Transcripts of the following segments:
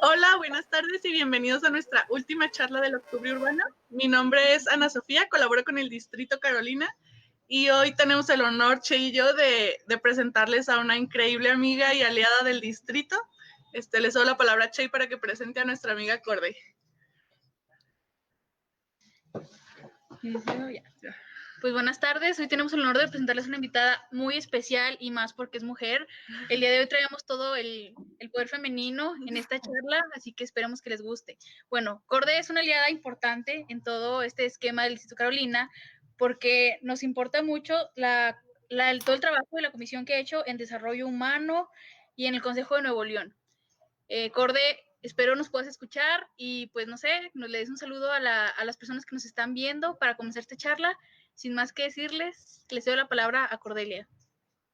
Hola, buenas tardes y bienvenidos a nuestra última charla del Octubre Urbano. Mi nombre es Ana Sofía, colaboro con el Distrito Carolina y hoy tenemos el honor, Che y yo, de presentarles a una increíble amiga y aliada del distrito. Les doy la palabra a Che para que presente a nuestra amiga Corday. Pues buenas tardes, hoy tenemos el honor de presentarles a una invitada muy especial y más porque es mujer. El día de hoy traemos todo el poder femenino en esta charla, así que esperamos que les guste. Bueno, Corday es una aliada importante en todo este esquema del Distrito Carolina porque nos importa mucho todo el trabajo de la comisión que ha hecho en desarrollo humano y en el Consejo de Nuevo León. Corday, espero nos puedas escuchar y pues no sé, le des un saludo a las personas que nos están viendo para comenzar esta charla. Sin más que decirles, les doy la palabra a Cordelia.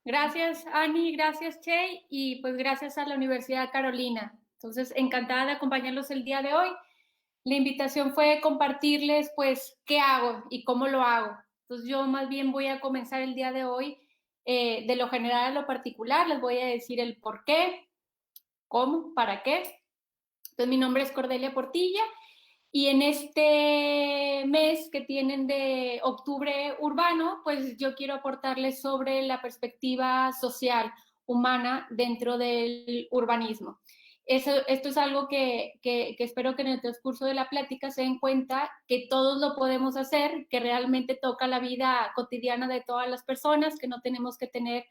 Gracias, Ani, gracias, Che, y pues gracias a la Universidad Carolina. Entonces, encantada de acompañarlos el día de hoy. La invitación fue compartirles, pues, qué hago y cómo lo hago. Entonces, yo más bien voy a comenzar el día de hoy de lo general a lo particular. Les voy a decir el por qué, cómo, para qué. Entonces, mi nombre es Cordelia Portilla. Y en este mes que tienen de Octubre Urbano, pues yo quiero aportarles sobre la perspectiva social, humana, dentro del urbanismo. Esto es algo que espero que en el transcurso de la plática se den cuenta que todos lo podemos hacer, que realmente toca la vida cotidiana de todas las personas, que no tenemos que tener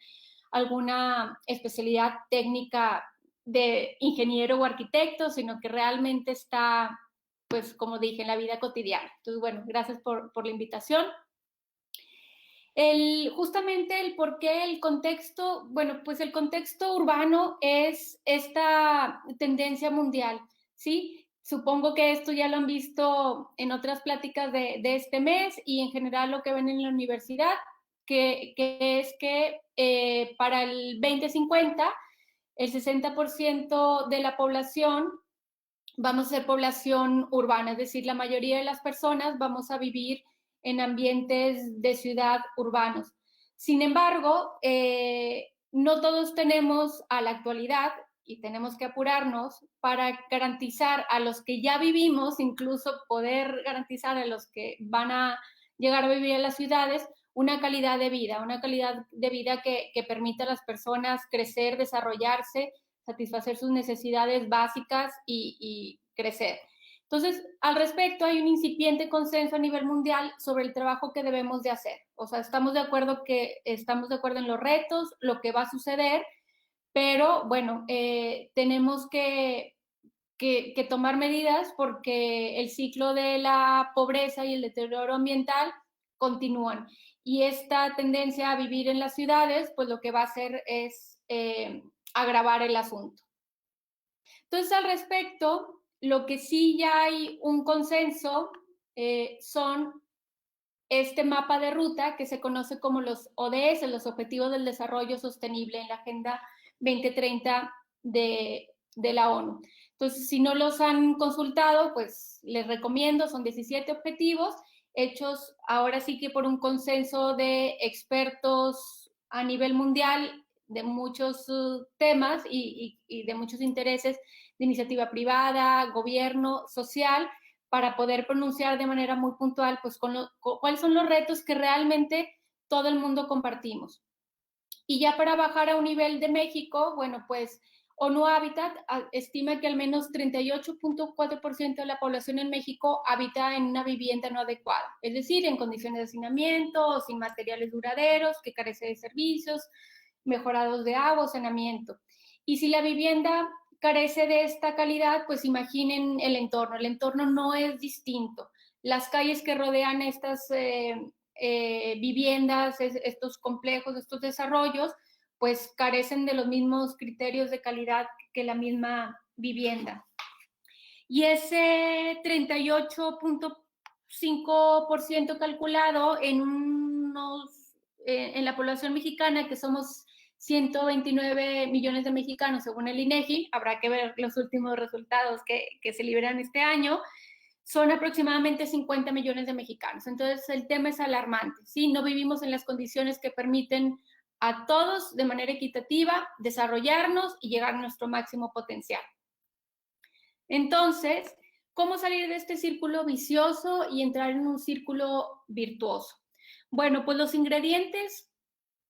alguna especialidad técnica de ingeniero o arquitecto, sino que realmente está, pues como dije, en la vida cotidiana. Entonces, bueno, gracias por la invitación. Justamente el por qué, el contexto, bueno, pues el contexto urbano es esta tendencia mundial, ¿sí? Supongo que esto ya lo han visto en otras pláticas de este mes y en general lo que ven en la universidad, que es que para el 2050 el 60% de la población vamos a ser población urbana, es decir, la mayoría de las personas vamos a vivir en ambientes de ciudad urbanos. Sin embargo, no todos tenemos a la actualidad, y tenemos que apurarnos para garantizar a los que ya vivimos, incluso poder garantizar a los que van a llegar a vivir en las ciudades, una calidad de vida que permita a las personas crecer, desarrollarse, satisfacer sus necesidades básicas y crecer. Entonces, al respecto, hay un incipiente consenso a nivel mundial sobre el trabajo que debemos de hacer. O sea, estamos de acuerdo en los retos, lo que va a suceder, pero bueno, tenemos que tomar medidas porque el ciclo de la pobreza y el deterioro ambiental continúan. Y esta tendencia a vivir en las ciudades, pues lo que va a hacer es agravar el asunto. Entonces, al respecto, lo que sí ya hay un consenso son este mapa de ruta que se conoce como los ODS, los Objetivos del Desarrollo Sostenible en la Agenda 2030 de la ONU. Entonces, si no los han consultado, pues les recomiendo, son 17 objetivos hechos ahora sí que por un consenso de expertos a nivel mundial de muchos temas y de muchos intereses de iniciativa privada, gobierno, social, para poder pronunciar de manera muy puntual pues cuáles son los retos que realmente todo el mundo compartimos. Y ya para bajar a un nivel de México, bueno, pues ONU Habitat estima que al menos 38.4% de la población en México habita en una vivienda no adecuada, es decir, en condiciones de hacinamiento, sin materiales duraderos, que carece de servicios mejorados de agua, saneamiento. Y si la vivienda carece de esta calidad, pues imaginen el entorno no es distinto. Las calles que rodean estas viviendas, estos complejos, estos desarrollos, pues carecen de los mismos criterios de calidad que la misma vivienda. Y ese 38.5% calculado en la población mexicana, que somos 129 millones de mexicanos según el INEGI, habrá que ver los últimos resultados que se liberan este año, son aproximadamente 50 millones de mexicanos. Entonces, el tema es alarmante, ¿sí? No vivimos en las condiciones que permiten a todos de manera equitativa, desarrollarnos y llegar a nuestro máximo potencial. Entonces, ¿cómo salir de este círculo vicioso y entrar en un círculo virtuoso? Bueno, pues los ingredientes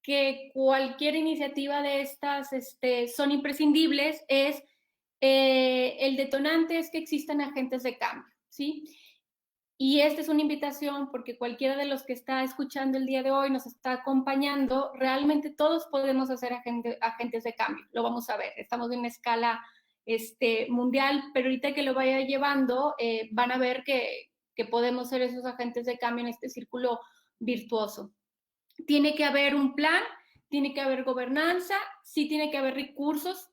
que cualquier iniciativa de estas son imprescindibles es el detonante es que existan agentes de cambio, ¿sí? Y esta es una invitación porque cualquiera de los que está escuchando el día de hoy nos está acompañando, realmente todos podemos hacer agentes de cambio, lo vamos a ver, estamos en una escala mundial, pero ahorita que lo vaya llevando van a ver que podemos ser esos agentes de cambio en este círculo virtuoso. Tiene que haber un plan, tiene que haber gobernanza, sí tiene que haber recursos.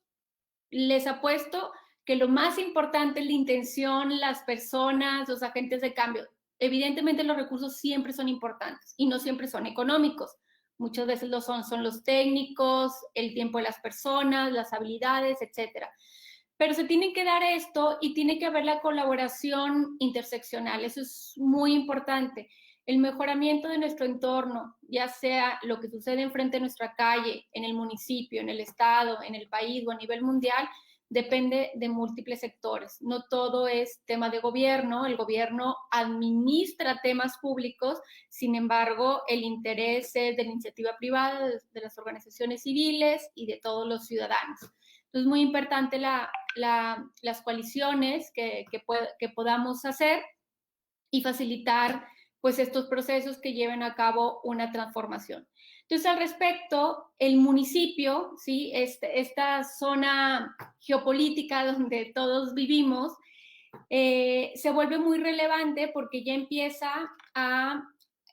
Les apuesto que lo más importante es la intención, las personas, los agentes de cambio. Evidentemente los recursos siempre son importantes y no siempre son económicos. Muchas veces lo son los técnicos, el tiempo de las personas, las habilidades, etcétera. Pero se tiene que dar esto y tiene que haber la colaboración interseccional. Eso es muy importante. El mejoramiento de nuestro entorno, ya sea lo que sucede enfrente de nuestra calle, en el municipio, en el estado, en el país o a nivel mundial, depende de múltiples sectores. No todo es tema de gobierno, el gobierno administra temas públicos, sin embargo, el interés es de la iniciativa privada, de las organizaciones civiles y de todos los ciudadanos. Entonces, es muy importante las coaliciones que podamos hacer y facilitar pues estos procesos que lleven a cabo una transformación. Entonces, al respecto, el municipio, ¿sí? Esta zona geopolítica donde todos vivimos, se vuelve muy relevante porque ya empieza a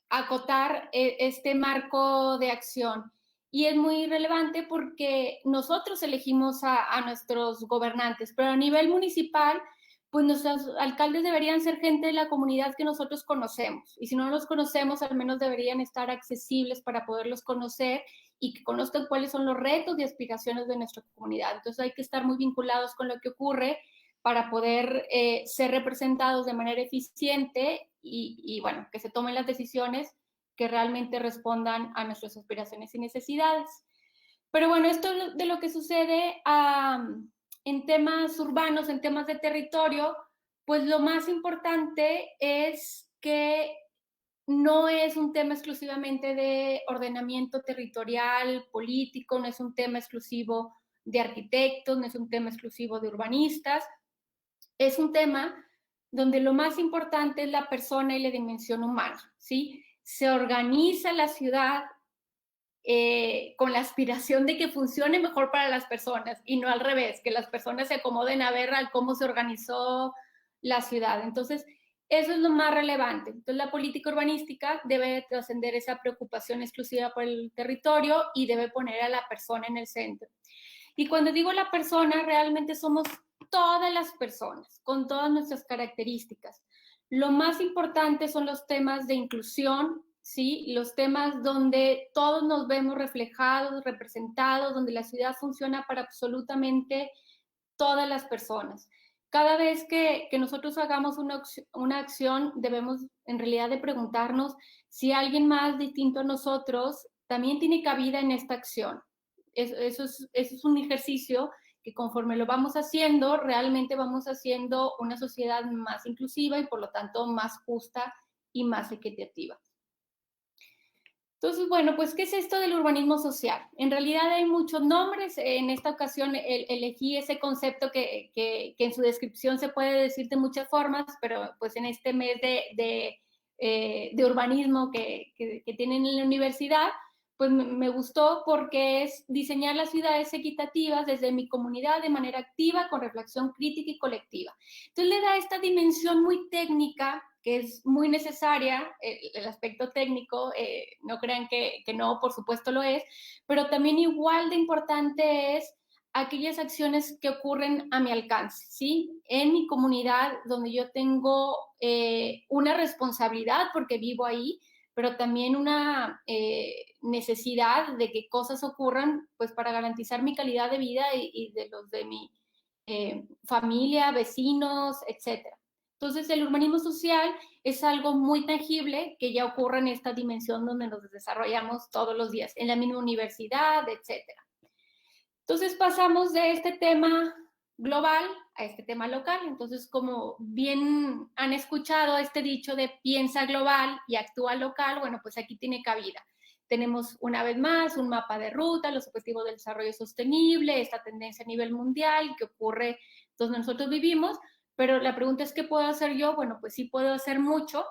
acotar este marco de acción. Y es muy relevante porque nosotros elegimos a nuestros gobernantes, pero a nivel municipal, pues nuestros alcaldes deberían ser gente de la comunidad que nosotros conocemos. Y si no los conocemos, al menos deberían estar accesibles para poderlos conocer y que conozcan cuáles son los retos y aspiraciones de nuestra comunidad. Entonces hay que estar muy vinculados con lo que ocurre para poder ser representados de manera eficiente y bueno, que se tomen las decisiones que realmente respondan a nuestras aspiraciones y necesidades. Pero bueno, esto de lo que sucede en temas urbanos, en temas de territorio, pues lo más importante es que no es un tema exclusivamente de ordenamiento territorial, político, no es un tema exclusivo de arquitectos, no es un tema exclusivo de urbanistas, es un tema donde lo más importante es la persona y la dimensión humana, ¿sí? Se organiza la ciudad con la aspiración de que funcione mejor para las personas y no al revés, que las personas se acomoden a ver cómo se organizó la ciudad. Entonces, eso es lo más relevante. Entonces, la política urbanística debe trascender esa preocupación exclusiva por el territorio y debe poner a la persona en el centro. Y cuando digo la persona, realmente somos todas las personas, con todas nuestras características. Lo más importante son los temas de inclusión, ¿sí? Los temas donde todos nos vemos reflejados, representados, donde la ciudad funciona para absolutamente todas las personas. Cada vez que nosotros hagamos una acción, debemos en realidad de preguntarnos si alguien más distinto a nosotros también tiene cabida en esta acción. Eso es un ejercicio que conforme lo vamos haciendo, realmente vamos haciendo una sociedad más inclusiva y por lo tanto más justa y más equitativa. Entonces, bueno, pues, ¿qué es esto del urbanismo social? En realidad hay muchos nombres. En esta ocasión elegí ese concepto que en su descripción se puede decir de muchas formas, pero pues en este mes de urbanismo que tienen en la universidad, pues me gustó porque es diseñar las ciudades equitativas desde mi comunidad de manera activa, con reflexión crítica y colectiva. Entonces le da esta dimensión muy técnica que es muy necesaria, el aspecto técnico, no crean que no, por supuesto lo es, pero también igual de importante es aquellas acciones que ocurren a mi alcance, ¿sí? En mi comunidad, donde yo tengo una responsabilidad porque vivo ahí, pero también una necesidad de que cosas ocurran, pues para garantizar mi calidad de vida y de los de mi familia, vecinos, etcétera. Entonces, el urbanismo social es algo muy tangible que ya ocurre en esta dimensión donde nos desarrollamos todos los días, en la misma universidad, etcétera. Entonces, pasamos de este tema global a este tema local. Entonces, como bien han escuchado este dicho de piensa global y actúa local, bueno, pues aquí tiene cabida. Tenemos una vez más un mapa de ruta, los objetivos del desarrollo sostenible, esta tendencia a nivel mundial que ocurre donde nosotros vivimos, pero la pregunta es, ¿qué puedo hacer yo? Bueno, pues sí puedo hacer mucho,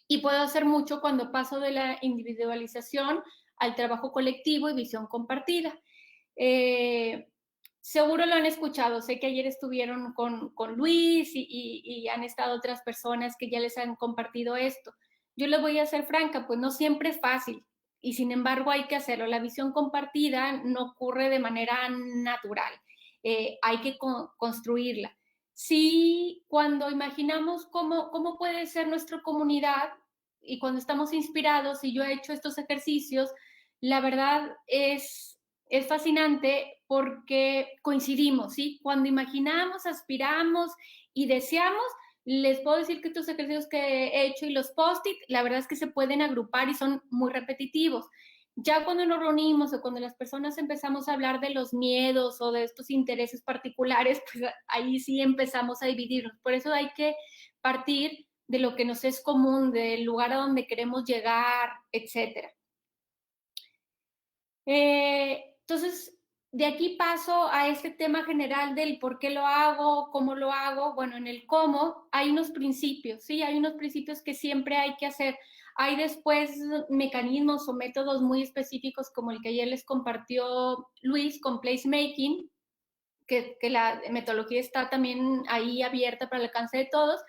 y puedo hacer mucho cuando paso de la individualización al trabajo colectivo y visión compartida. Seguro lo han escuchado, sé que ayer estuvieron con Luis y han estado otras personas que ya les han compartido esto. Yo les voy a ser franca, pues no siempre es fácil y sin embargo hay que hacerlo. La visión compartida no ocurre de manera natural, hay que construirla. Sí, cuando imaginamos cómo puede ser nuestra comunidad y cuando estamos inspirados y yo he hecho estos ejercicios, la verdad es fascinante porque coincidimos, ¿sí? Cuando imaginamos, aspiramos y deseamos, les puedo decir que estos ejercicios que he hecho y los post-it, la verdad es que se pueden agrupar y son muy repetitivos. Ya cuando nos reunimos o cuando las personas empezamos a hablar de los miedos o de estos intereses particulares, pues ahí sí empezamos a dividirnos. Por eso hay que partir de lo que nos es común, del lugar a donde queremos llegar, etcétera. Entonces, de aquí paso a este tema general del por qué lo hago, cómo lo hago. Bueno, en el cómo hay unos principios, ¿sí? Hay unos principios que siempre hay que hacer. Hay después mecanismos o métodos muy específicos como el que ayer les compartió Luis con placemaking, que la metodología está también ahí abierta para el alcance de todos,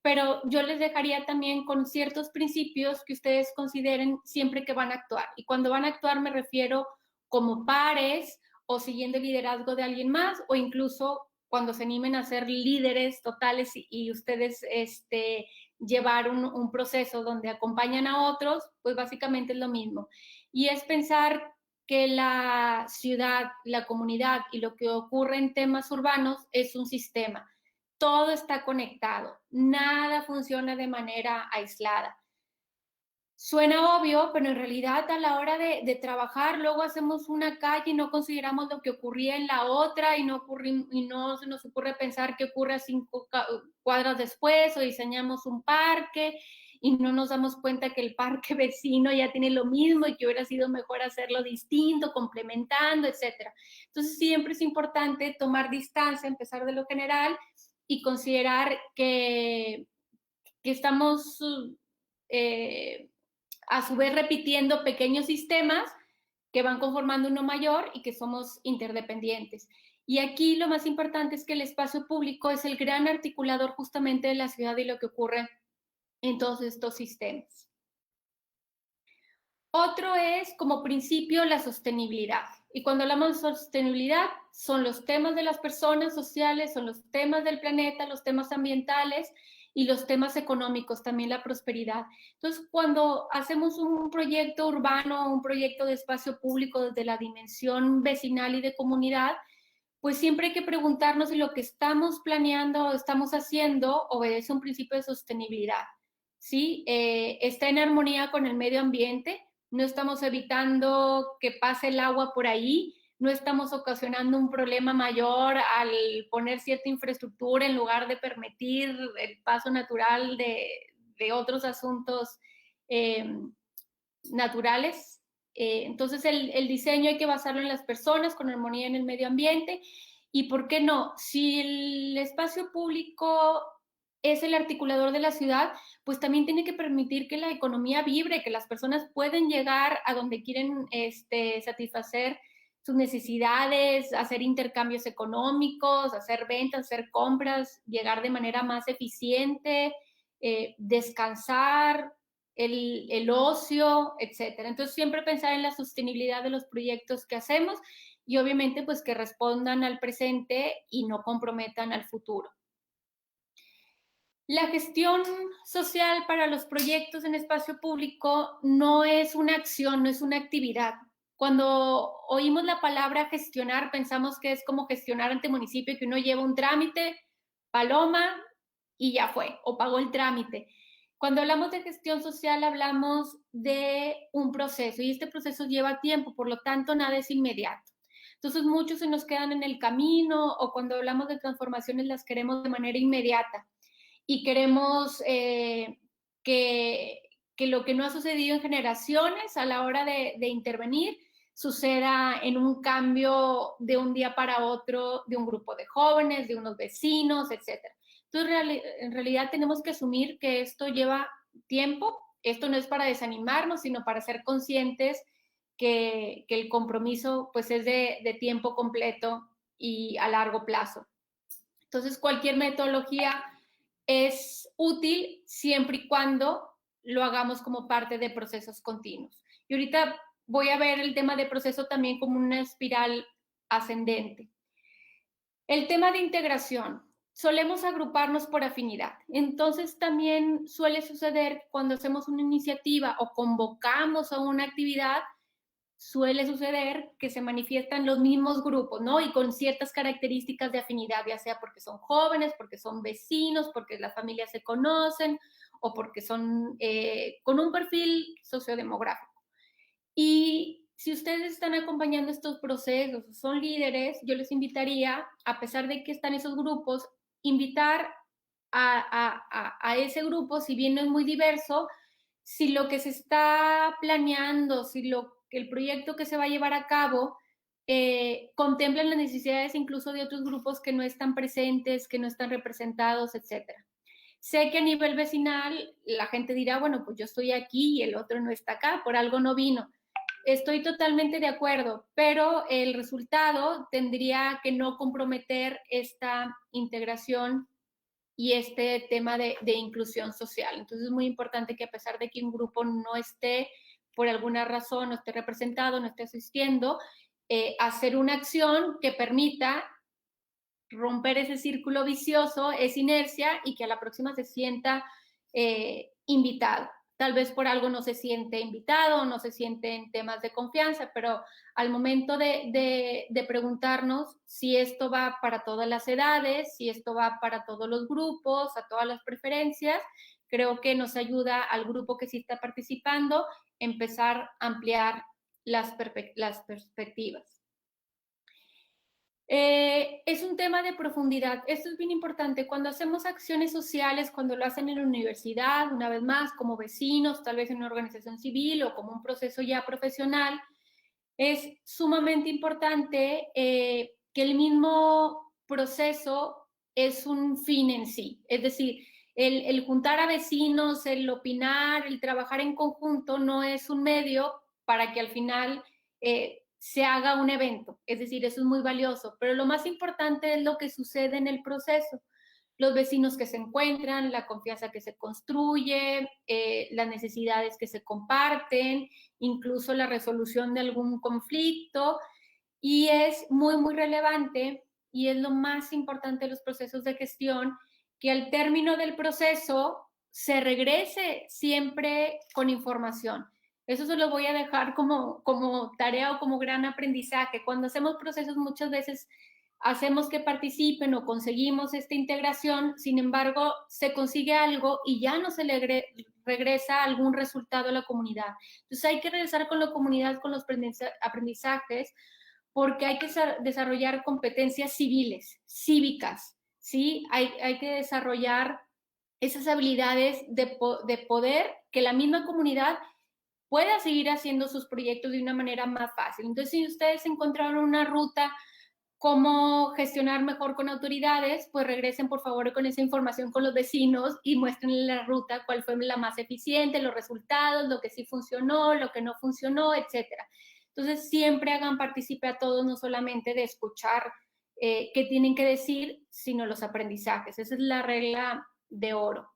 pero yo les dejaría también con ciertos principios que ustedes consideren siempre que van a actuar. Y cuando van a actuar me refiero como pares o siguiendo el liderazgo de alguien más o incluso cuando se animen a ser líderes totales y ustedes llevar un proceso donde acompañan a otros, pues básicamente es lo mismo. Y es pensar que la ciudad, la comunidad y lo que ocurre en temas urbanos es un sistema. Todo está conectado, nada funciona de manera aislada. Suena obvio, pero en realidad a la hora de trabajar, luego hacemos una calle y no consideramos lo que ocurría en la otra y no se nos ocurre pensar qué ocurre a 5 cuadras después o diseñamos un parque y no nos damos cuenta que el parque vecino ya tiene lo mismo y que hubiera sido mejor hacerlo distinto, complementando, etc. Entonces siempre es importante tomar distancia, empezar de lo general y considerar que estamos a su vez repitiendo pequeños sistemas que van conformando uno mayor y que somos interdependientes. Y aquí lo más importante es que el espacio público es el gran articulador justamente de la ciudad y lo que ocurre en todos estos sistemas. Otro es, como principio, la sostenibilidad. Y cuando hablamos de sostenibilidad, son los temas de las personas sociales, son los temas del planeta, los temas ambientales y los temas económicos, también la prosperidad. Entonces, cuando hacemos un proyecto urbano, un proyecto de espacio público desde la dimensión vecinal y de comunidad, pues siempre hay que preguntarnos si lo que estamos planeando o estamos haciendo obedece a un principio de sostenibilidad, ¿sí? Está en armonía con el medio ambiente, no estamos evitando que pase el agua por ahí, no estamos ocasionando un problema mayor al poner cierta infraestructura en lugar de permitir el paso natural de otros asuntos naturales. Entonces el diseño hay que basarlo en las personas, con armonía en el medio ambiente. Y ¿por qué no? Si el espacio público es el articulador de la ciudad, pues también tiene que permitir que la economía vibre, que las personas pueden llegar a donde quieren satisfacer sus necesidades, hacer intercambios económicos, hacer ventas, hacer compras, llegar de manera más eficiente, descansar, el ocio, etcétera. Entonces, siempre pensar en la sostenibilidad de los proyectos que hacemos y obviamente pues que respondan al presente y no comprometan al futuro. La gestión social para los proyectos en espacio público no es una acción, no es una actividad. Cuando oímos la palabra gestionar, pensamos que es como gestionar ante municipio, que uno lleva un trámite, paloma, y ya fue, o pagó el trámite. Cuando hablamos de gestión social, hablamos de un proceso y este proceso lleva tiempo, por lo tanto, nada es inmediato. Entonces, muchos se nos quedan en el camino o cuando hablamos de transformaciones las queremos de manera inmediata y queremos que lo que no ha sucedido en generaciones a la hora de intervenir suceda en un cambio de un día para otro de un grupo de jóvenes, de unos vecinos, etc. Entonces, en realidad tenemos que asumir que esto lleva tiempo. Esto no es para desanimarnos, sino para ser conscientes que el compromiso pues, es de tiempo completo y a largo plazo. Entonces, cualquier metodología es útil siempre y cuando lo hagamos como parte de procesos continuos. Y ahorita voy a ver el tema de proceso también como una espiral ascendente. El tema de integración. Solemos agruparnos por afinidad. Entonces también suele suceder cuando hacemos una iniciativa o convocamos a una actividad, suele suceder que se manifiestan los mismos grupos, ¿no? Y con ciertas características de afinidad, ya sea porque son jóvenes, porque son vecinos, porque las familias se conocen o porque son con un perfil sociodemográfico. Y si ustedes están acompañando estos procesos, son líderes, yo les invitaría, a pesar de que están esos grupos, invitar a ese grupo, si bien no es muy diverso, si lo que se está planeando, si el proyecto que se va a llevar a cabo contempla las necesidades incluso de otros grupos que no están presentes, que no están representados, etc. Sé que a nivel vecinal la gente dirá, bueno, pues yo estoy aquí y el otro no está acá, por algo no vino. Estoy totalmente de acuerdo, pero el resultado tendría que no comprometer esta integración y este tema de inclusión social. Entonces es muy importante que a pesar de que un grupo no esté, por alguna razón, no esté representado, no esté asistiendo, hacer una acción que permita romper ese círculo vicioso, esa inercia, y que a la próxima se sienta invitado. Tal vez por algo no se siente invitado, no se siente en temas de confianza, pero al momento de preguntarnos si esto va para todas las edades, si esto va para todos los grupos, a todas las preferencias, creo que nos ayuda al grupo que sí está participando empezar a ampliar las perspectivas. Es un tema de profundidad. Esto es bien importante. Cuando hacemos acciones sociales, cuando lo hacen en la universidad, una vez más, como vecinos, tal vez en una organización civil o como un proceso ya profesional, es sumamente importante que el mismo proceso es un fin en sí. Es decir, el juntar a vecinos, el opinar, el trabajar en conjunto no es un medio para que al final se haga un evento, es decir, eso es muy valioso, pero lo más importante es lo que sucede en el proceso, los vecinos que se encuentran, la confianza que se construye, las necesidades que se comparten, incluso la resolución de algún conflicto, y es muy, muy relevante y es lo más importante de los procesos de gestión, que al término del proceso se regrese siempre con información. Eso se lo voy a dejar como tarea o como gran aprendizaje. Cuando hacemos procesos muchas veces hacemos que participen o conseguimos esta integración, sin embargo, se consigue algo y ya no se le regresa algún resultado a la comunidad. Entonces hay que regresar con la comunidad, con los aprendizajes, porque hay que desarrollar competencias civiles, cívicas, ¿sí? Hay que desarrollar esas habilidades de poder que la misma comunidad pueda seguir haciendo sus proyectos de una manera más fácil. Entonces, si ustedes encontraron una ruta, cómo gestionar mejor con autoridades, pues regresen por favor con esa información con los vecinos y muéstrenle la ruta, cuál fue la más eficiente, los resultados, lo que sí funcionó, lo que no funcionó, etcétera. Entonces, siempre hagan partícipe a todos, no solamente de escuchar qué tienen que decir, sino los aprendizajes. Esa es la regla de oro.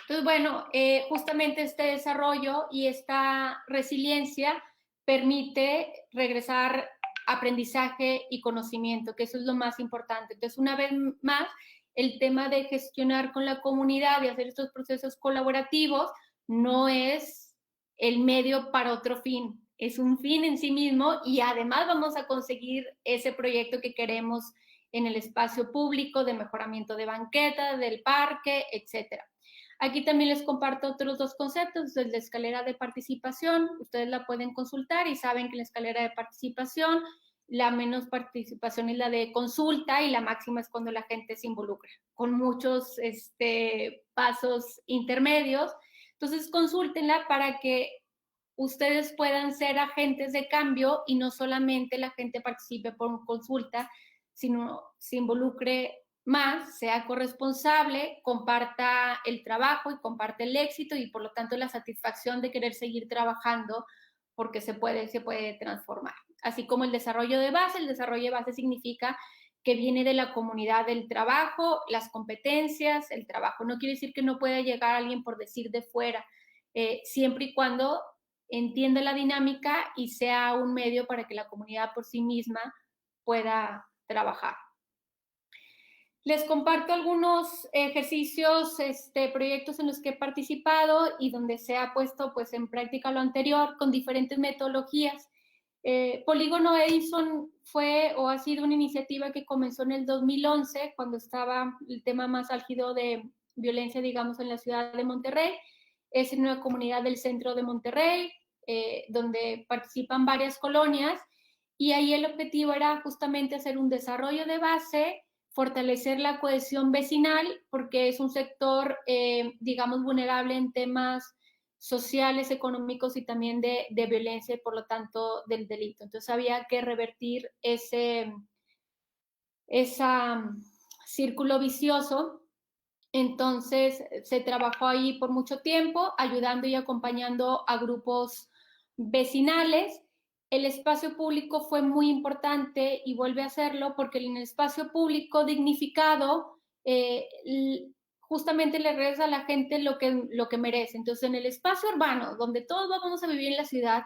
Entonces, bueno, justamente este desarrollo y esta resiliencia permite regresar aprendizaje y conocimiento, que eso es lo más importante. Entonces, una vez más, el tema de gestionar con la comunidad y hacer estos procesos colaborativos no es el medio para otro fin, es un fin en sí mismo y además vamos a conseguir ese proyecto que queremos en el espacio público, de mejoramiento de banqueta, del parque, etc. Aquí también les comparto otros dos conceptos, la escalera de participación, ustedes la pueden consultar y saben que en la escalera de participación la menos participación es la de consulta y la máxima es cuando la gente se involucra, con muchos pasos intermedios. Entonces, consúltenla para que ustedes puedan ser agentes de cambio y no solamente la gente participe por consulta, sino se involucre más, sea corresponsable, comparta el trabajo y comparte el éxito y por lo tanto la satisfacción de querer seguir trabajando porque se puede transformar. Así como el desarrollo de base significa que viene de la comunidad del trabajo, las competencias, el trabajo. No quiere decir que no pueda llegar alguien por decir de fuera, siempre y cuando entienda la dinámica y sea un medio para que la comunidad por sí misma pueda trabajar. Les comparto algunos ejercicios, proyectos en los que he participado y donde se ha puesto pues, en práctica lo anterior con diferentes metodologías. Polígono Edison fue o ha sido una iniciativa que comenzó en el 2011, cuando estaba el tema más álgido de violencia, digamos, en la ciudad de Monterrey. Es en una comunidad del centro de Monterrey, donde participan varias colonias, y ahí el objetivo era justamente hacer un desarrollo de base, fortalecer la cohesión vecinal, porque es un sector, digamos, vulnerable en temas sociales, económicos y también de violencia y por lo tanto del delito. Entonces había que revertir ese círculo vicioso. Entonces se trabajó ahí por mucho tiempo, ayudando y acompañando a grupos vecinales. El espacio público fue muy importante y vuelve a serlo porque en el espacio público dignificado justamente le regresa a la gente lo que merece. Entonces, en el espacio urbano, donde todos vamos a vivir en la ciudad,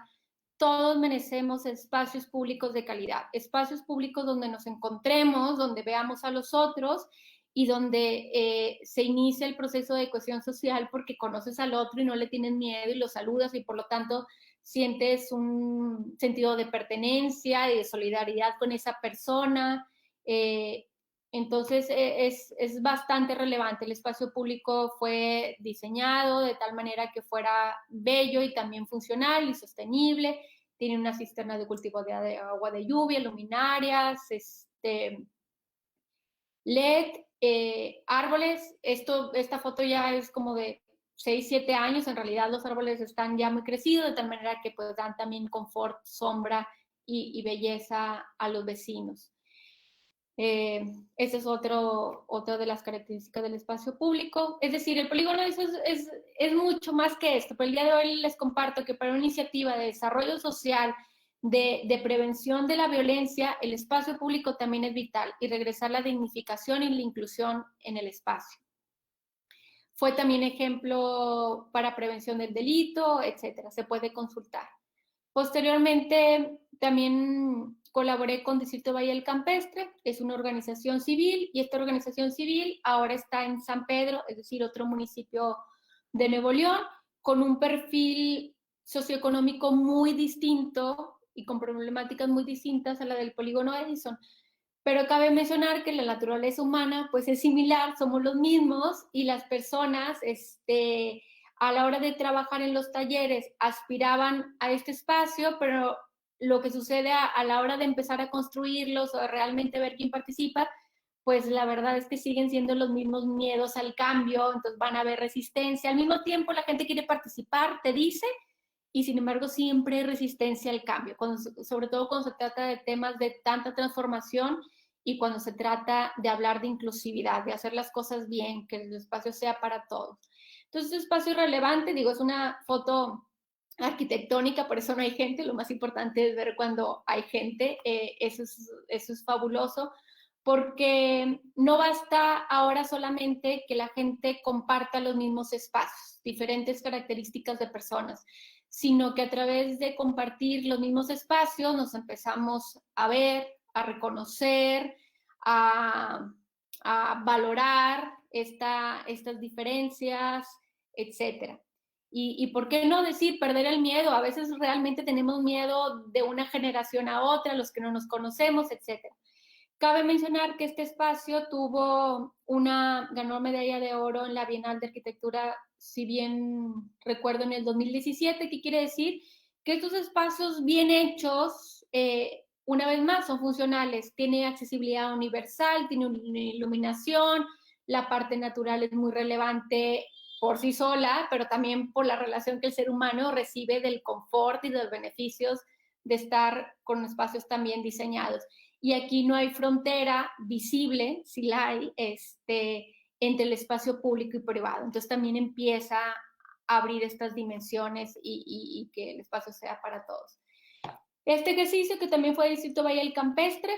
todos merecemos espacios públicos de calidad, espacios públicos donde nos encontremos, donde veamos a los otros y donde se inicia el proceso de cohesión social porque conoces al otro y no le tienes miedo y lo saludas y por lo tanto sientes un sentido de pertenencia y de solidaridad con esa persona. Entonces es bastante relevante. El espacio público fue diseñado de tal manera que fuera bello y también funcional y sostenible. Tiene una cisterna de cultivo de agua de lluvia, luminarias, LED, árboles. Esta foto ya es como de 6, 7 años. En realidad los árboles están ya muy crecidos, de tal manera que pues dan también confort, sombra y belleza a los vecinos. Esa es otra de las características del espacio público. Es decir, el polígono es mucho más que esto, pero el día de hoy les comparto que para una iniciativa de desarrollo social, de prevención de la violencia, el espacio público también es vital y regresar la dignificación y la inclusión en el espacio. Fue también ejemplo para prevención del delito, etcétera. Se puede consultar. Posteriormente, también colaboré con Distrito Valle del Campestre, es una organización civil, y esta organización civil ahora está en San Pedro, es decir, otro municipio de Nuevo León, con un perfil socioeconómico muy distinto y con problemáticas muy distintas a la del polígono Edison. Pero cabe mencionar que la naturaleza humana pues es similar, somos los mismos y las personas a la hora de trabajar en los talleres aspiraban a este espacio, pero lo que sucede a la hora de empezar a construirlos o de realmente ver quién participa, pues la verdad es que siguen siendo los mismos miedos al cambio, entonces van a haber resistencia. Al mismo tiempo la gente quiere participar, te dice, y sin embargo siempre hay resistencia al cambio, sobre todo cuando se trata de temas de tanta transformación y cuando se trata de hablar de inclusividad, de hacer las cosas bien, que el espacio sea para todos. Entonces, este espacio es relevante, digo, es una foto arquitectónica, por eso no hay gente, lo más importante es ver cuando hay gente, eso es fabuloso, porque no basta ahora solamente que la gente comparta los mismos espacios, diferentes características de personas, sino que a través de compartir los mismos espacios nos empezamos a ver, a reconocer, a valorar estas diferencias, etcétera. Y por qué no decir perder el miedo, a veces realmente tenemos miedo de una generación a otra, los que no nos conocemos, etcétera. Cabe mencionar que este espacio ganó medalla de oro en la Bienal de Arquitectura, si bien recuerdo, en el 2017. ¿Qué quiere decir? Que estos espacios bien hechos, una vez más, son funcionales. Tiene accesibilidad universal, tiene una iluminación, la parte natural es muy relevante por sí sola, pero también por la relación que el ser humano recibe del confort y de los beneficios de estar con espacios tan bien diseñados. Y aquí no hay frontera visible, si la hay, entre el espacio público y privado. Entonces también empieza a abrir estas dimensiones y que el espacio sea para todos. Este ejercicio, que también fue Distrito Valle del Campestre,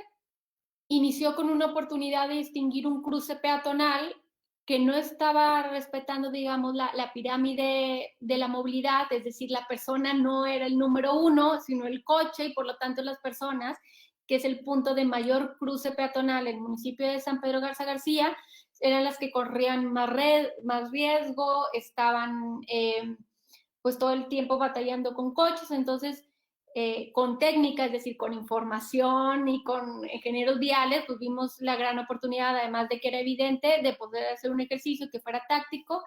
inició con una oportunidad de distinguir un cruce peatonal que no estaba respetando, digamos, la pirámide de la movilidad, es decir, la persona no era el número uno, sino el coche, y por lo tanto las personas, que es el punto de mayor cruce peatonal en el municipio de San Pedro Garza García, eran las que corrían más riesgo, estaban pues todo el tiempo batallando con coches. Entonces con técnica, es decir, con información y con ingenieros viales, pues vimos la gran oportunidad, además de que era evidente, de poder hacer un ejercicio que fuera táctico.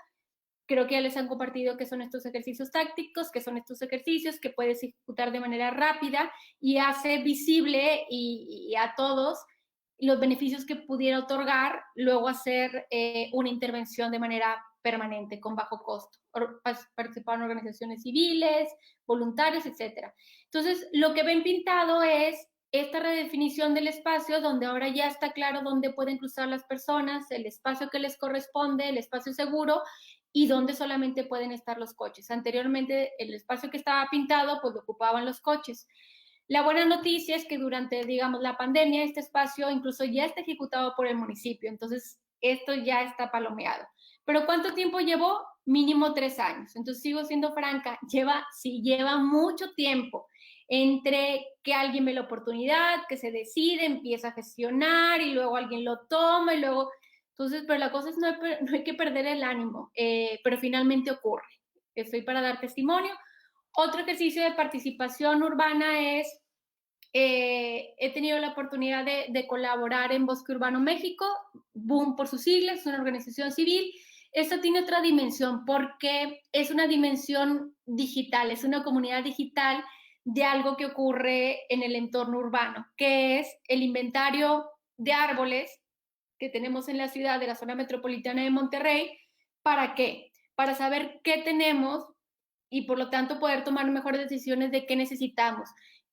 Creo que ya les han compartido qué son estos ejercicios tácticos, qué son estos ejercicios que puedes ejecutar de manera rápida y hace visible y a todos los beneficios que pudiera otorgar luego hacer una intervención de manera permanente, con bajo costo. Participaron organizaciones civiles, voluntarios, etc. Entonces, lo que ven pintado es esta redefinición del espacio, donde ahora ya está claro dónde pueden cruzar las personas, el espacio que les corresponde, el espacio seguro, y dónde solamente pueden estar los coches. Anteriormente, el espacio que estaba pintado, pues lo ocupaban los coches. La buena noticia es que durante, digamos, la pandemia, este espacio incluso ya está ejecutado por el municipio, entonces esto ya está palomeado. ¿Pero cuánto tiempo llevó? Mínimo 3 años. Entonces, sigo siendo franca, lleva mucho tiempo entre que alguien ve la oportunidad, que se decide, empieza a gestionar y luego alguien lo toma y luego... Entonces, pero la cosa es no hay que perder el ánimo, pero finalmente ocurre. Estoy para dar testimonio. Otro ejercicio de participación urbana es, he tenido la oportunidad de colaborar en Bosque Urbano México, BOOM por sus siglas, es una organización civil. Esto tiene otra dimensión porque es una dimensión digital, es una comunidad digital de algo que ocurre en el entorno urbano, que es el inventario de árboles que tenemos en la ciudad de la zona metropolitana de Monterrey. ¿Para qué? Para saber qué tenemos y por lo tanto poder tomar mejores decisiones de qué necesitamos,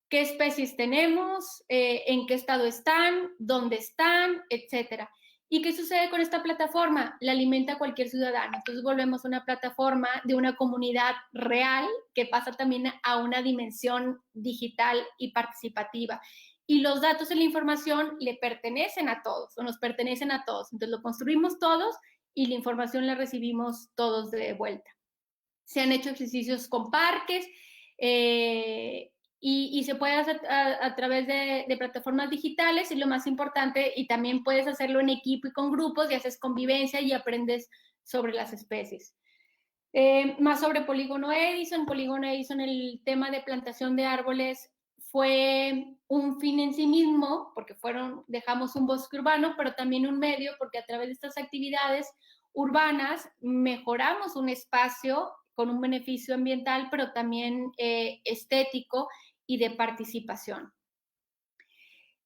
qué especies tenemos, en qué estado están, dónde están, etcétera. ¿Y qué sucede con esta plataforma? La alimenta cualquier ciudadano. Entonces volvemos a una plataforma de una comunidad real que pasa también a una dimensión digital y participativa. Y los datos y la información le pertenecen a todos, o nos pertenecen a todos. Entonces lo construimos todos y la información la recibimos todos de vuelta. Se han hecho ejercicios con parques y se puede hacer a través de plataformas digitales, y lo más importante, y también puedes hacerlo en equipo y con grupos y haces convivencia y aprendes sobre las especies. Más sobre Polígono Edison. Polígono Edison, el tema de plantación de árboles fue un fin en sí mismo, porque dejamos un bosque urbano, pero también un medio, porque a través de estas actividades urbanas mejoramos un espacio con un beneficio ambiental, pero también estético y de participación.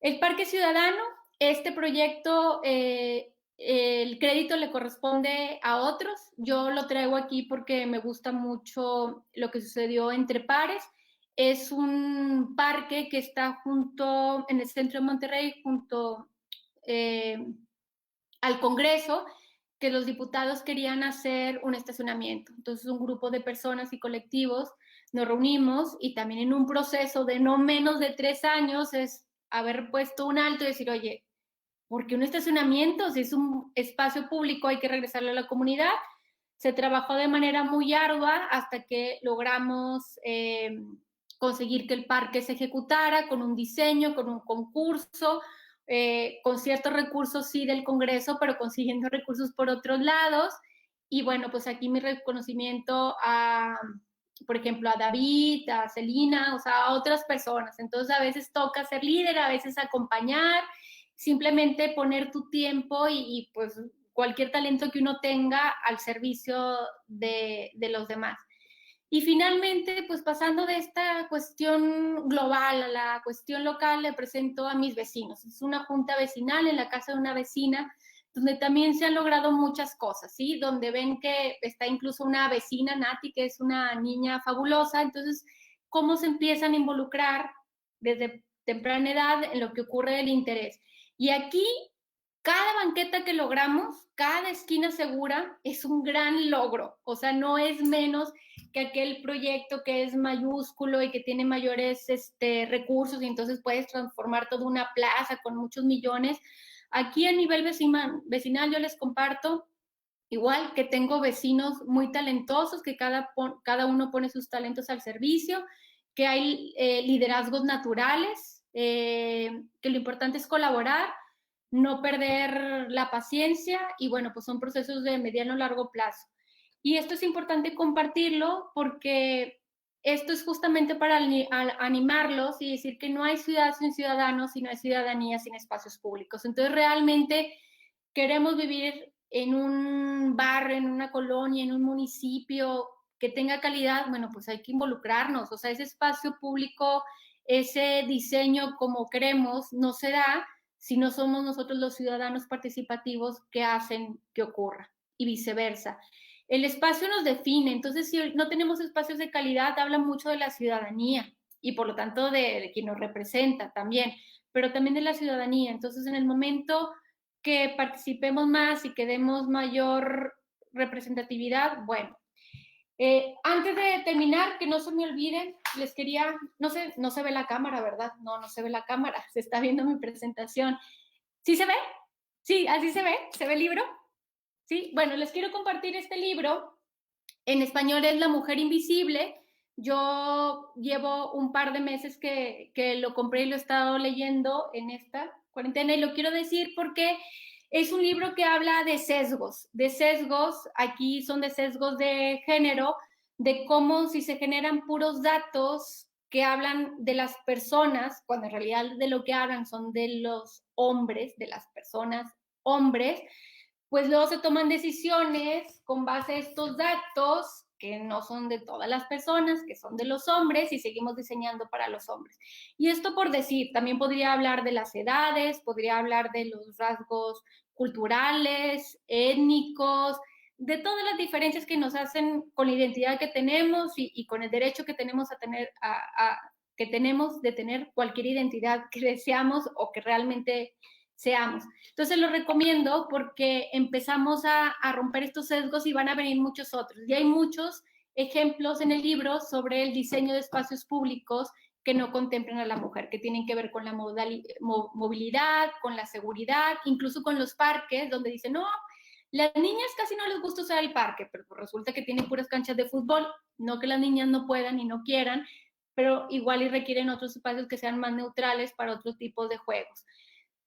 El Parque Ciudadano, este proyecto, el crédito le corresponde a otros. Yo lo traigo aquí porque me gusta mucho lo que sucedió entre pares. Es un parque que está en el centro de Monterrey, junto al Congreso, que los diputados querían hacer un estacionamiento. Entonces, un grupo de personas y colectivos nos reunimos, y también en un proceso de no menos de 3 años es haber puesto un alto y decir, oye, ¿por qué un estacionamiento? Si es un espacio público, hay que regresarlo a la comunidad. Se trabajó de manera muy ardua hasta que logramos conseguir que el parque se ejecutara con un diseño, con un concurso, con ciertos recursos sí del Congreso, pero consiguiendo recursos por otros lados. Y bueno, pues aquí mi reconocimiento por ejemplo, a David, a Celina, o sea, a otras personas. Entonces a veces toca ser líder, a veces acompañar, simplemente poner tu tiempo y pues cualquier talento que uno tenga al servicio de los demás. Y finalmente, pues pasando de esta cuestión global a la cuestión local, le presento a mis vecinos. Es una junta vecinal en la casa de una vecina, donde también se han logrado muchas cosas, ¿sí? Donde ven que está incluso una vecina, Nati, que es una niña fabulosa. Entonces, cómo se empiezan a involucrar desde temprana edad en lo que ocurre del interés. Y aquí, cada banqueta que logramos, cada esquina segura, es un gran logro. O sea, no es menos que aquel proyecto que es mayúsculo y que tiene mayores recursos y entonces puedes transformar toda una plaza con muchos millones. Aquí a nivel vecinal yo les comparto igual que tengo vecinos muy talentosos, que cada uno pone sus talentos al servicio, que hay liderazgos naturales, que lo importante es colaborar, no perder la paciencia y bueno, pues son procesos de mediano a largo plazo. Y esto es importante compartirlo porque esto es justamente para animarlos y decir que no hay ciudad sin ciudadanos y no hay ciudadanía sin espacios públicos. Entonces realmente queremos vivir en un barrio, en una colonia, en un municipio que tenga calidad, bueno, pues hay que involucrarnos. O sea, ese espacio público, ese diseño como queremos, no se da si no somos nosotros los ciudadanos participativos que hacen que ocurra y viceversa. El espacio nos define, entonces si no tenemos espacios de calidad, habla mucho de la ciudadanía y por lo tanto de quien nos representa también, pero también de la ciudadanía. Entonces en el momento que participemos más y que demos mayor representatividad, bueno. Antes de terminar, que no se me olviden, les quería, no se ve la cámara, ¿verdad? No se ve la cámara, se está viendo mi presentación. ¿Sí se ve? Sí, así se ve el libro. Sí, bueno, les quiero compartir este libro. En español es La Mujer Invisible. Yo llevo un par de meses que lo compré y lo he estado leyendo en esta cuarentena y lo quiero decir porque es un libro que habla de sesgos, aquí son de sesgos de género, de cómo si se generan puros datos que hablan de las personas, cuando en realidad de lo que hablan son de los hombres, de las personas hombres, pues luego se toman decisiones con base a estos datos que no son de todas las personas, que son de los hombres y seguimos diseñando para los hombres. Y esto por decir, también podría hablar de las edades, podría hablar de los rasgos culturales, étnicos, de todas las diferencias que nos hacen con la identidad que tenemos y con el derecho que tenemos a tener, que tenemos de tener cualquier identidad que deseamos o que realmente seamos. Entonces lo recomiendo porque empezamos a romper estos sesgos y van a venir muchos otros. Y hay muchos ejemplos en el libro sobre el diseño de espacios públicos que no contemplan a la mujer, que tienen que ver con la movilidad, con la seguridad, incluso con los parques, donde dicen, no, las niñas casi no les gusta usar el parque, pero resulta que tienen puras canchas de fútbol, no que las niñas no puedan y no quieran, pero igual y requieren otros espacios que sean más neutrales para otros tipos de juegos.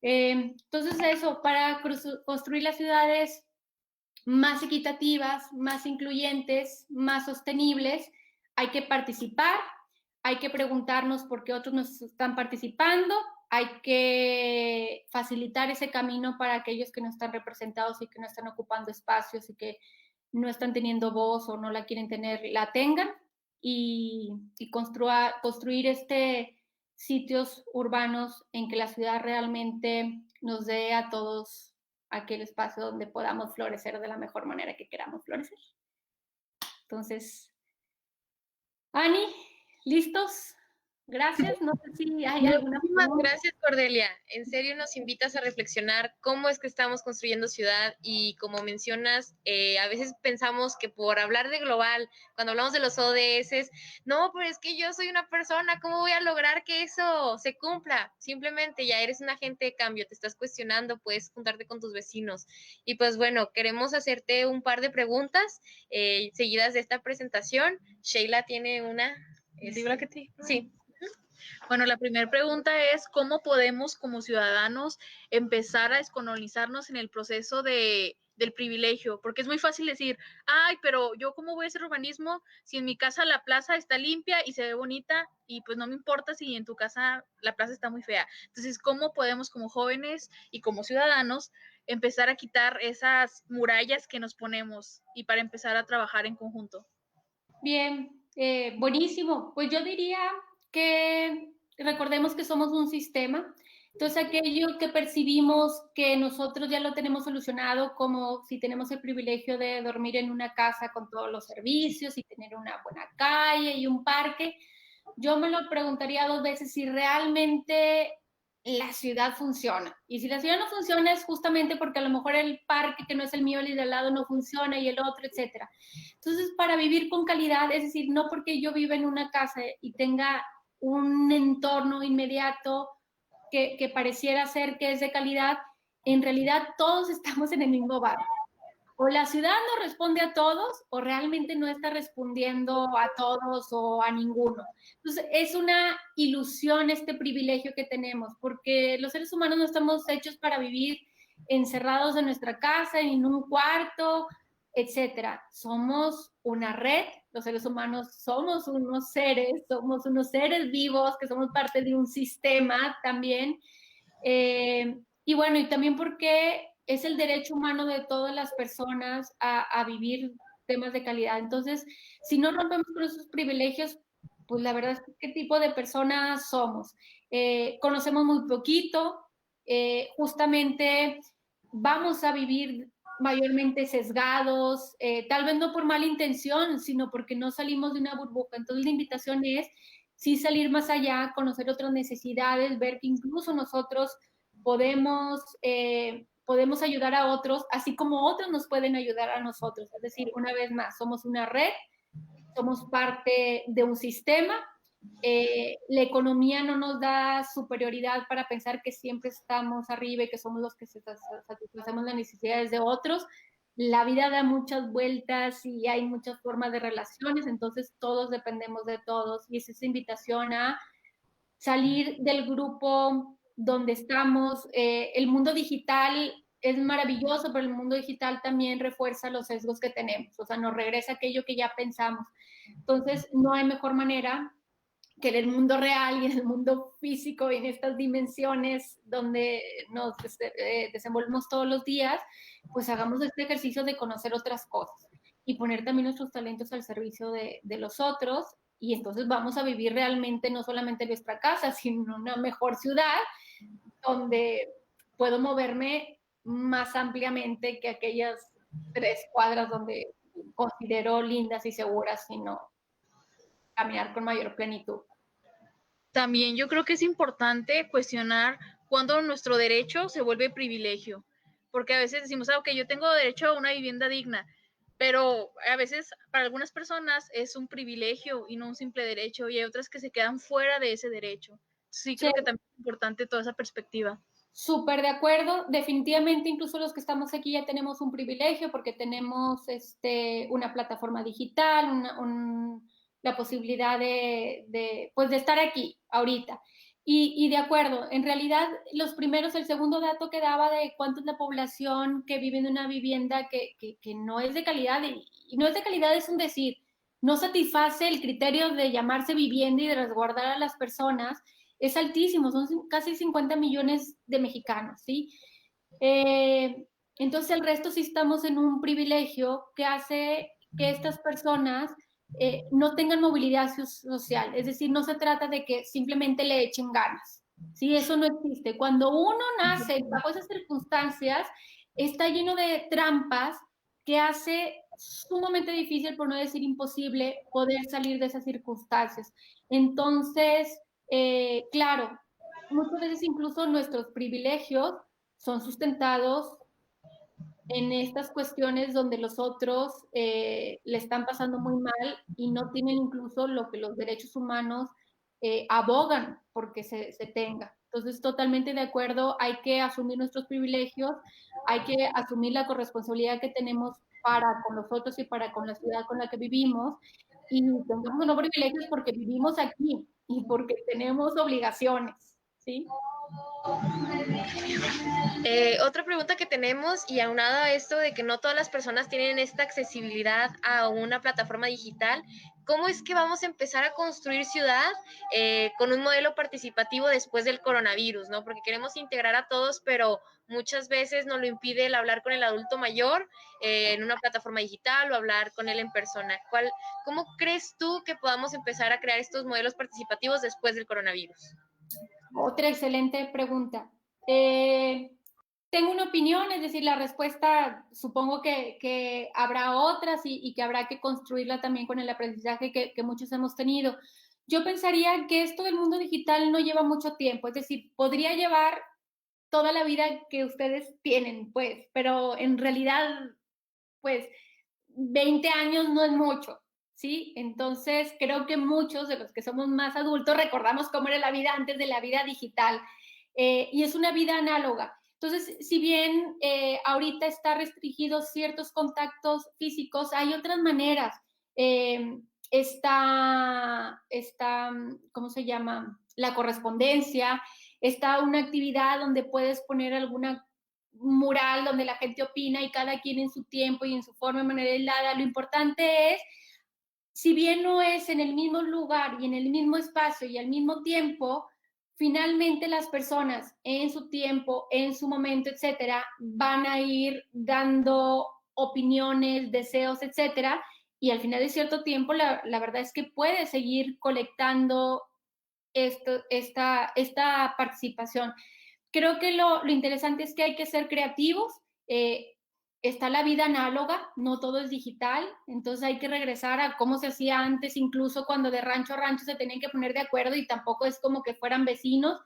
Entonces eso, para construir las ciudades más equitativas, más incluyentes, más sostenibles, hay que participar, hay que preguntarnos por qué otros nos están participando, hay que facilitar ese camino para aquellos que no están representados y que no están ocupando espacios y que no están teniendo voz o no la quieren tener, la tengan y construir sitios urbanos en que la ciudad realmente nos dé a todos aquel espacio donde podamos florecer de la mejor manera que queramos florecer. Entonces, Ani, ¿listos? Gracias. No sé si hay alguna pregunta. Muchísimas gracias, Cordelia. En serio nos invitas a reflexionar cómo es que estamos construyendo ciudad y como mencionas, a veces pensamos que por hablar de global, cuando hablamos de los ODS, no, pero es que yo soy una persona, ¿cómo voy a lograr que eso se cumpla? Simplemente ya eres un agente de cambio, te estás cuestionando, puedes juntarte con tus vecinos. Y pues bueno, queremos hacerte un par de preguntas seguidas de esta presentación. Sheila tiene una. ¿Libro que te? Sí. Bueno, la primera pregunta es ¿cómo podemos como ciudadanos empezar a descolonizarnos en el proceso de del privilegio, porque es muy fácil decir, ay, pero yo cómo voy a hacer urbanismo si en mi casa la plaza está limpia y se ve bonita y pues no me importa si en tu casa la plaza está muy fea. Entonces, ¿cómo podemos como jóvenes y como ciudadanos empezar a quitar esas murallas que nos ponemos y para empezar a trabajar en conjunto? Bien, buenísimo. Pues yo diría que recordemos que somos un sistema. Entonces, aquello que percibimos que nosotros ya lo tenemos solucionado, como si tenemos el privilegio de dormir en una casa con todos los servicios y tener una buena calle y un parque, yo me lo preguntaría 2 veces si realmente la ciudad funciona. Y si la ciudad no funciona es justamente porque a lo mejor el parque que no es el mío, el de al lado no funciona y el otro, etcétera. Entonces, para vivir con calidad, es decir, no porque yo viva en una casa y tenga un entorno inmediato que pareciera ser que es de calidad, en realidad todos estamos en el mismo barco. O la ciudad no responde a todos o realmente no está respondiendo a todos o a ninguno. Entonces, es una ilusión este privilegio que tenemos, porque los seres humanos no estamos hechos para vivir encerrados en nuestra casa, en un cuarto, etcétera. Somos una red, los seres humanos somos unos seres vivos que somos parte de un sistema también. Y bueno, y también porque es el derecho humano de todas las personas a vivir temas de calidad. Entonces, si no rompemos con esos privilegios, pues la verdad es que qué tipo de personas somos. Conocemos muy poquito, justamente vamos a vivir mayormente sesgados, tal vez no por mala intención, sino porque no salimos de una burbuja. Entonces la invitación es sí salir más allá, conocer otras necesidades, ver que incluso nosotros podemos ayudar a otros, así como otros nos pueden ayudar a nosotros. Es decir, una vez más, somos una red, somos parte de un sistema. La economía no nos da superioridad para pensar que siempre estamos arriba y que somos los que satisfacemos las necesidades de otros. La vida da muchas vueltas y hay muchas formas de relaciones, entonces todos dependemos de todos y es esa invitación a salir del grupo donde estamos. El mundo digital es maravilloso, pero el mundo digital también refuerza los sesgos que tenemos, o sea, nos regresa aquello que ya pensamos. Entonces, no hay mejor manera que en el mundo real y en el mundo físico y en estas dimensiones donde nos desenvolvemos todos los días, pues hagamos este ejercicio de conocer otras cosas y poner también nuestros talentos al servicio de los otros, y entonces vamos a vivir realmente no solamente en nuestra casa, sino en una mejor ciudad donde puedo moverme más ampliamente que aquellas 3 cuadras donde considero lindas y seguras, sino caminar con mayor plenitud. También yo creo que es importante cuestionar cuándo nuestro derecho se vuelve privilegio, porque a veces decimos, ok, yo tengo derecho a una vivienda digna, pero a veces para algunas personas es un privilegio y no un simple derecho, y hay otras que se quedan fuera de ese derecho. Sí, creo que también es importante toda esa perspectiva. Súper de acuerdo, definitivamente incluso los que estamos aquí ya tenemos un privilegio porque tenemos una plataforma digital, la posibilidad de estar aquí ahorita. Y de acuerdo, en realidad el segundo dato que daba de cuánto es la población que vive en una vivienda que no es de calidad, y no es de calidad es un decir, no satisface el criterio de llamarse vivienda y de resguardar a las personas, es altísimo, son casi 50 millones de mexicanos, ¿sí? Entonces el resto sí estamos en un privilegio que hace que estas personas no tengan movilidad social, es decir, no se trata de que simplemente le echen ganas, ¿sí? Eso no existe. Cuando uno nace bajo esas circunstancias, está lleno de trampas que hace sumamente difícil, por no decir imposible, poder salir de esas circunstancias. Entonces, claro, muchas veces incluso nuestros privilegios son sustentados en estas cuestiones donde los otros le están pasando muy mal y no tienen incluso lo que los derechos humanos abogan porque se tenga. Entonces, totalmente de acuerdo, hay que asumir nuestros privilegios, hay que asumir la corresponsabilidad que tenemos para con los otros y para con la ciudad con la que vivimos, y tengamos unos privilegios porque vivimos aquí y porque tenemos obligaciones, ¿sí? Otra pregunta que tenemos, y aunado a esto de que no todas las personas tienen esta accesibilidad a una plataforma digital, ¿cómo es que vamos a empezar a construir ciudad con un modelo participativo después del coronavirus, ¿no? Porque queremos integrar a todos, pero muchas veces nos lo impide el hablar con el adulto mayor en una plataforma digital o hablar con él en persona. ¿Cómo crees tú que podamos empezar a crear estos modelos participativos después del coronavirus? Otra excelente pregunta. Tengo una opinión, es decir, la respuesta supongo que habrá otras y que habrá que construirla también con el aprendizaje que muchos hemos tenido. Yo pensaría que esto del mundo digital no lleva mucho tiempo, es decir, podría llevar toda la vida que ustedes tienen, pues, pero en realidad, pues, 20 años no es mucho, ¿sí? Entonces, creo que muchos de los que somos más adultos recordamos cómo era la vida antes de la vida digital, y es una vida análoga. Entonces, si bien ahorita está restringidos ciertos contactos físicos, hay otras maneras. Está, ¿cómo se llama? La correspondencia, está una actividad donde puedes poner alguna mural donde la gente opina y cada quien en su tiempo y en su forma de manera aislada. Lo importante es, si bien no es en el mismo lugar y en el mismo espacio y al mismo tiempo, finalmente las personas en su tiempo, en su momento, etcétera, van a ir dando opiniones, deseos, etcétera, y al final de cierto tiempo la verdad es que puede seguir colectando esta participación. Creo que lo interesante es que hay que ser creativos. Está la vida análoga, no todo es digital, entonces hay que regresar a cómo se hacía antes, incluso cuando de rancho a rancho se tenían que poner de acuerdo y tampoco es como que fueran vecinos,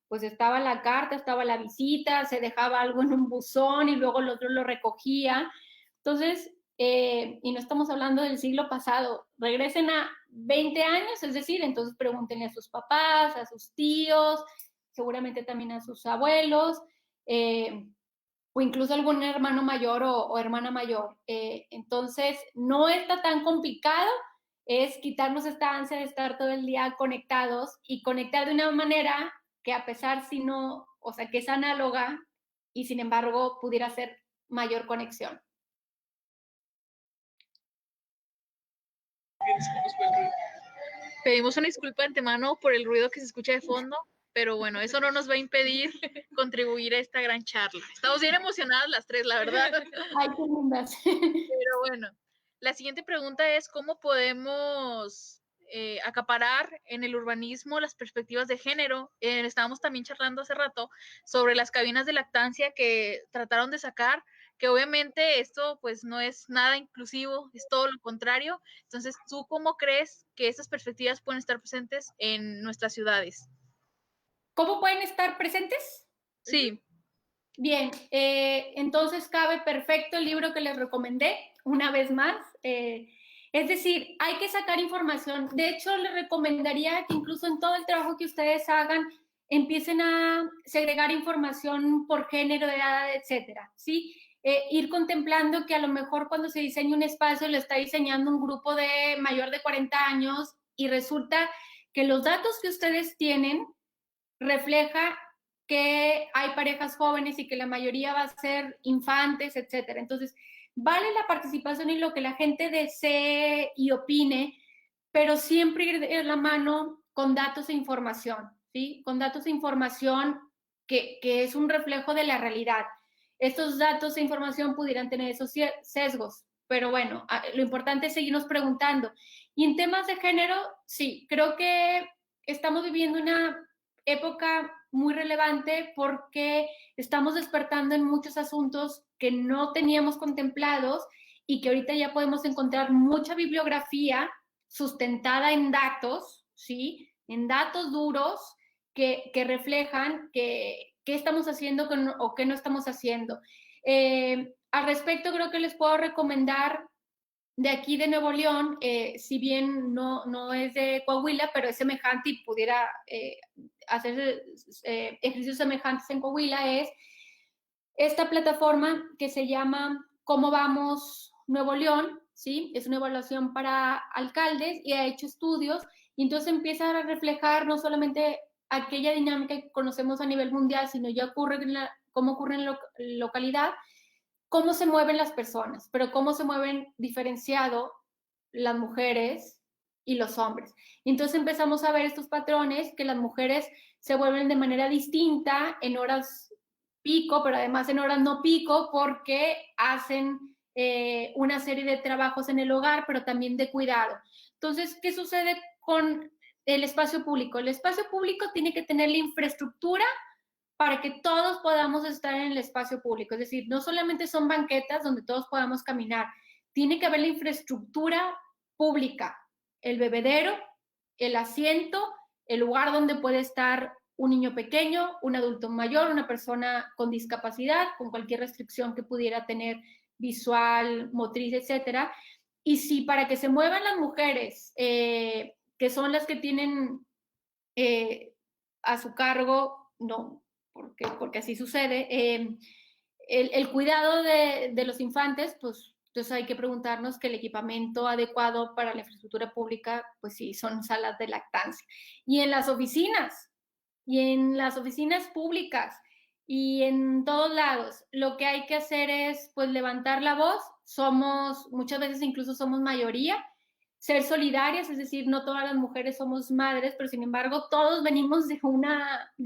pues estaba la carta, estaba la visita, se dejaba algo en un buzón y luego el otro lo recogía. Entonces, y no estamos hablando del siglo pasado, regresen a 20 años, es decir, entonces pregúntenle a sus papás, a sus tíos, seguramente también a sus abuelos, o incluso algún hermano mayor o hermana mayor. Entonces, no está tan complicado, es quitarnos esta ansia de estar todo el día conectados y conectar de una manera que a pesar si no, o sea, que es análoga y sin embargo pudiera ser mayor conexión. Pedimos una disculpa de antemano por el ruido que se escucha de fondo, pero bueno, eso no nos va a impedir contribuir a esta gran charla. Estamos bien emocionadas las tres, la verdad. Ay, qué lindas. Pero bueno, la siguiente pregunta es, ¿cómo podemos acaparar en el urbanismo las perspectivas de género? Estábamos también charlando hace rato sobre las cabinas de lactancia que trataron de sacar, que obviamente esto pues no es nada inclusivo, es todo lo contrario. Entonces, ¿tú cómo crees que estas perspectivas pueden estar presentes en nuestras ciudades? ¿Cómo pueden estar presentes? Sí. Bien, entonces cabe perfecto el libro que les recomendé, una vez más. Es decir, hay que sacar información. De hecho, les recomendaría que incluso en todo el trabajo que ustedes hagan, empiecen a segregar información por género, edad, etcétera, ¿sí? Ir contemplando que a lo mejor cuando se diseña un espacio lo está diseñando un grupo de mayor de 40 años y resulta que los datos que ustedes tienen refleja que hay parejas jóvenes y que la mayoría va a ser infantes, etcétera. Entonces, vale la participación y lo que la gente desee y opine, pero siempre ir de la mano con datos e información, ¿sí? Con datos e información que es un reflejo de la realidad. Estos datos e información pudieran tener esos sesgos, pero bueno, lo importante es seguirnos preguntando. Y en temas de género, sí, creo que estamos viviendo una época muy relevante porque estamos despertando en muchos asuntos que no teníamos contemplados y que ahorita ya podemos encontrar mucha bibliografía sustentada en datos, ¿sí? En datos duros que reflejan qué estamos haciendo o qué no estamos haciendo. Al respecto, creo que les puedo recomendar de aquí de Nuevo León, si bien no es de Coahuila, pero es semejante y pudiera hacer ejercicios semejantes en Coahuila, es esta plataforma que se llama ¿Cómo vamos Nuevo León? ¿Sí? Es una evaluación para alcaldes y ha hecho estudios y entonces empieza a reflejar no solamente aquella dinámica que conocemos a nivel mundial, sino ya ocurre cómo ocurre en la localidad, cómo se mueven las personas, pero cómo se mueven diferenciado las mujeres y los hombres. Y entonces empezamos a ver estos patrones, que las mujeres se vuelven de manera distinta en horas pico, pero además en horas no pico, porque hacen una serie de trabajos en el hogar, pero también de cuidado. Entonces, ¿qué sucede con el espacio público? El espacio público tiene que tener la infraestructura para que todos podamos estar en el espacio público. Es decir, no solamente son banquetas donde todos podamos caminar, tiene que haber la infraestructura pública, el bebedero, el asiento, el lugar donde puede estar un niño pequeño, un adulto mayor, una persona con discapacidad, con cualquier restricción que pudiera tener visual, motriz, etcétera. Y si para que se muevan las mujeres, que son las que tienen a su cargo, no, porque así sucede, el cuidado de los infantes, pues entonces hay que preguntarnos que el equipamiento adecuado para la infraestructura pública, pues sí, son salas de lactancia. Y en las oficinas públicas y en todos lados, lo que hay que hacer es pues levantar la voz. Muchas veces incluso somos mayoría, ser solidarias, es decir, no todas las mujeres somos madres, pero sin embargo todos venimos de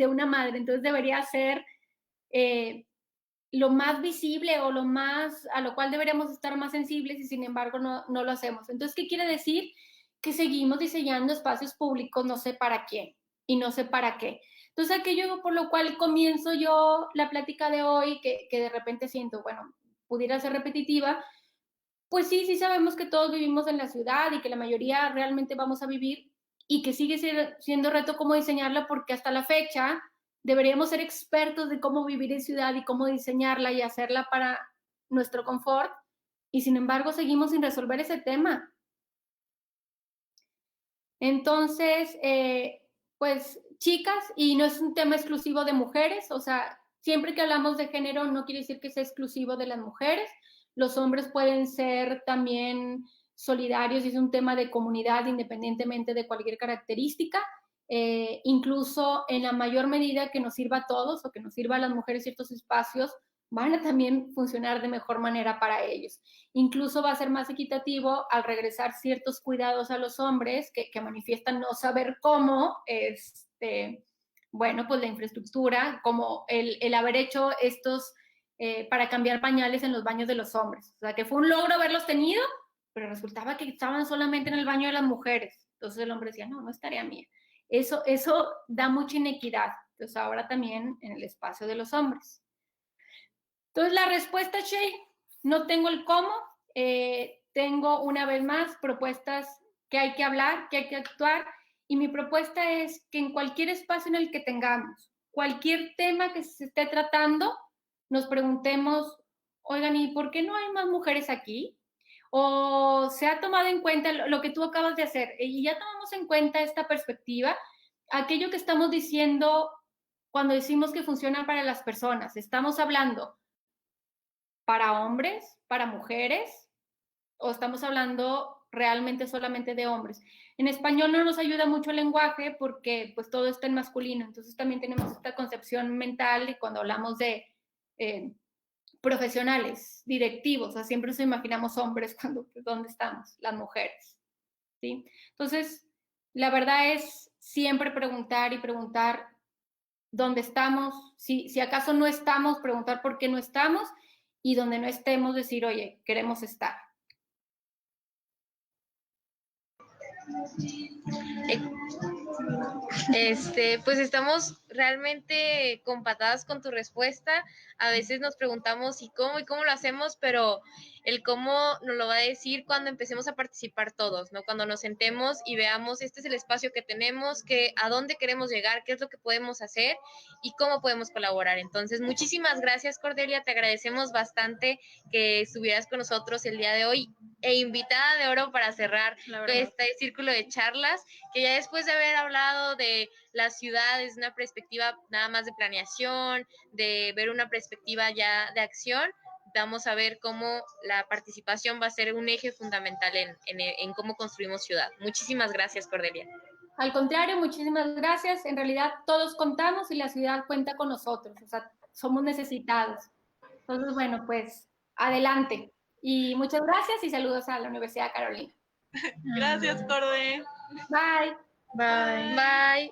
una madre, entonces debería ser lo más visible o a lo cual deberíamos estar más sensibles y sin embargo no lo hacemos. Entonces, ¿qué quiere decir? Que seguimos diseñando espacios públicos, no sé para quién y no sé para qué. Entonces, aquello por lo cual comienzo yo la plática de hoy, que de repente siento, bueno, pudiera ser repetitiva, pues sí sabemos que todos vivimos en la ciudad y que la mayoría realmente vamos a vivir y que sigue siendo reto cómo diseñarla, porque hasta la fecha deberíamos ser expertos de cómo vivir en ciudad y cómo diseñarla y hacerla para nuestro confort, y sin embargo seguimos sin resolver ese tema. Entonces, pues chicas, y no es un tema exclusivo de mujeres, o sea, siempre que hablamos de género no quiere decir que sea exclusivo de las mujeres. Los hombres pueden ser también solidarios y es un tema de comunidad independientemente de cualquier característica. Incluso en la mayor medida que nos sirva a todos o que nos sirva a las mujeres ciertos espacios, van a también funcionar de mejor manera para ellos. Incluso va a ser más equitativo al regresar ciertos cuidados a los hombres que manifiestan no saber cómo, bueno, pues la infraestructura, como el haber hecho estos para cambiar pañales en los baños de los hombres. O sea, que fue un logro haberlos tenido, pero resultaba que estaban solamente en el baño de las mujeres. Entonces el hombre decía, no es tarea mía. Eso da mucha inequidad. Entonces ahora también en el espacio de los hombres. Entonces la respuesta, Shay, no tengo el cómo, tengo una vez más propuestas que hay que hablar, que hay que actuar, y mi propuesta es que en cualquier espacio en el que tengamos, cualquier tema que se esté tratando, nos preguntemos, oigan, ¿y por qué no hay más mujeres aquí? O se ha tomado en cuenta lo que tú acabas de hacer, y ya tomamos en cuenta esta perspectiva, aquello que estamos diciendo cuando decimos que funciona para las personas, estamos hablando para hombres, para mujeres, o estamos hablando realmente solamente de hombres. En español no nos ayuda mucho el lenguaje porque pues todo está en masculino, entonces también tenemos esta concepción mental y cuando hablamos de profesionales, directivos, o sea, siempre nos imaginamos hombres cuando, pues, ¿dónde estamos? Las mujeres, ¿sí? Entonces, la verdad es siempre preguntar y preguntar dónde estamos, si acaso no estamos, preguntar por qué no estamos, y donde no estemos decir, oye, queremos estar. Pues estamos realmente compatadas con tu respuesta. A veces nos preguntamos y cómo lo hacemos, pero el cómo nos lo va a decir cuando empecemos a participar todos, ¿no? Cuando nos sentemos y veamos, este es el espacio que tenemos, a dónde queremos llegar, qué es lo que podemos hacer y cómo podemos colaborar. Entonces, muchísimas gracias, Cordelia, te agradecemos bastante que estuvieras con nosotros el día de hoy e invitada de oro para cerrar este círculo de charlas, que ya después de haber hablado de la ciudad desde una perspectiva nada más de planeación, de ver una perspectiva ya de acción, vamos a ver cómo la participación va a ser un eje fundamental en cómo construimos ciudad. Muchísimas gracias, Cordelia. Al contrario, muchísimas gracias. En realidad todos contamos y la ciudad cuenta con nosotros, o sea, somos necesitados. Entonces, bueno, pues adelante. Y muchas gracias y saludos a la Universidad de Carolina. Gracias, Corde. Bye. Bye. Bye.